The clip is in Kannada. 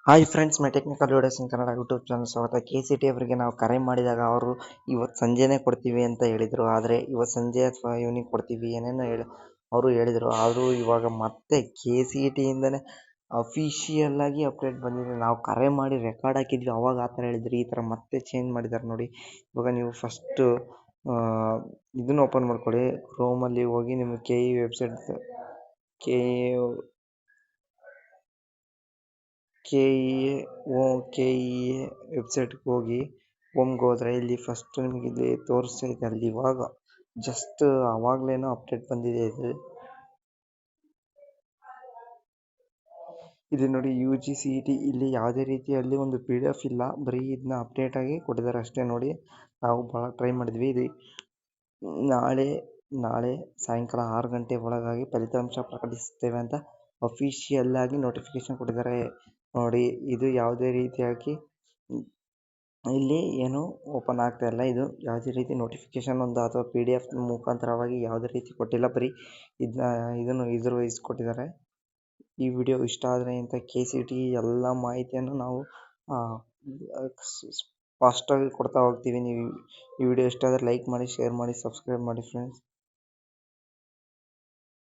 ಹಾಯ್ ಫ್ರೆಂಡ್ಸ್, ಮೈ ಟೆಕ್ನಿಕಲ್ ವಿಡಿಯೋಸ್ ಇನ್ ಕನ್ನಡ ಯೂಟ್ಯೂಬ್ ಚಾನಲ್ ಸ್ವಾಗತ. KCT ಅವರಿಗೆ ನಾವು ಕರೆ ಮಾಡಿದಾಗ ಅವರು ಇವತ್ತು ಸಂಜೆನೇ ಕೊಡ್ತೀವಿ ಅಂತ ಹೇಳಿದರು. ಆದರೆ ಇವತ್ತು ಸಂಜೆ ಅಥವಾ ಈವ್ನಿಂಗ್ ಕೊಡ್ತೀವಿ ಏನೇನೋ ಅವರು ಹೇಳಿದರು. ಆದರೂ ಇವಾಗ ಮತ್ತೆ KCTಯಿಂದನೇ ಅಫಿಷಿಯಲ್ ಆಗಿ ಅಪ್ಡೇಟ್ ಬಂದಿದೆ. ನಾವು ಕರೆ ಮಾಡಿ ರೆಕಾರ್ಡ್ ಹಾಕಿದ್ವಿ, ಅವಾಗ ಆ ಥರ ಹೇಳಿದ್ರು. ಈ ಥರ ಮತ್ತೆ ಚೇಂಜ್ ಮಾಡಿದ್ದಾರೆ ನೋಡಿ. ಇವಾಗ ನೀವು ಫಸ್ಟು ಇದನ್ನು ಓಪನ್ ಮಾಡ್ಕೊಳ್ಳಿ. ಕ್ರೋಮಲ್ಲಿ ಹೋಗಿ ನಿಮಗೆ KE ವೆಬ್ಸೈಟ್ KEA ವೆಬ್ಸೈಟ್ಗೆ ಹೋಗಿ ಹೋಮ್ಗೆ ಹೋದರೆ ಇಲ್ಲಿ ಫಸ್ಟ್ ನಿಮಗೆ ಇಲ್ಲಿ ತೋರಿಸ್ತಾ ಇದೆ. ಅಲ್ಲಿ ಇವಾಗ ಜಸ್ಟ್ ಅವಾಗಲೇನೋ ಅಪ್ಡೇಟ್ ಬಂದಿದೆ. ಇಲ್ಲಿ ನೋಡಿ UGCET. ಇಲ್ಲಿ ಯಾವುದೇ ರೀತಿಯಲ್ಲಿ ಒಂದು PDF ಇಲ್ಲ, ಬರೀ ಇದನ್ನ ಅಪ್ಡೇಟ್ ಆಗಿ ಕೊಟ್ಟಿದ್ದಾರೆ ಅಷ್ಟೇ. ನೋಡಿ, ನಾವು ಭಾಳ ಟ್ರೈ ಮಾಡಿದ್ವಿ. ಇದು ನಾಳೆ ಸಾಯಂಕಾಲ 6 ಗಂಟೆ ಒಳಗಾಗಿ ಫಲಿತಾಂಶ ಪ್ರಕಟಿಸುತ್ತೇವೆ ಅಂತ ಅಫಿಷಿಯಲ್ ಆಗಿ ನೋಟಿಫಿಕೇಶನ್ ಕೊಟ್ಟಿದ್ದಾರೆ ನೋಡಿ. ಇದು ಯಾವುದೇ ರೀತಿಯಾಗಿ ಇಲ್ಲಿ ಏನು ಓಪನ್ ಆಗ್ತಾ ಇಲ್ಲ. ಇದು ಯಾವುದೇ ರೀತಿ ನೋಟಿಫಿಕೇಶನ್ ಒಂದು ಅಥವಾ PDF ಮುಖಾಂತರವಾಗಿ ಯಾವುದೇ ರೀತಿ ಕೊಟ್ಟಿಲ್ಲ, ಬರೀ ಇದನ್ನು ವೈಸ್ ಕೊಟ್ಟಿದ್ದಾರೆ. ಈ ವಿಡಿಯೋ ಇಷ್ಟ ಆದರೆ ಅಂತ KCT ಎಲ್ಲ ಮಾಹಿತಿಯನ್ನು ನಾವು ಸ್ಪಷ್ಟವಾಗಿ ಕೊಡ್ತಾ ಹೋಗ್ತೀವಿ. ನೀವು ಈ ವಿಡಿಯೋ ಇಷ್ಟ ಆದರೆ ಲೈಕ್ ಮಾಡಿ, ಶೇರ್ ಮಾಡಿ, ಸಬ್ಸ್ಕ್ರೈಬ್ ಮಾಡಿ ಫ್ರೆಂಡ್ಸ್.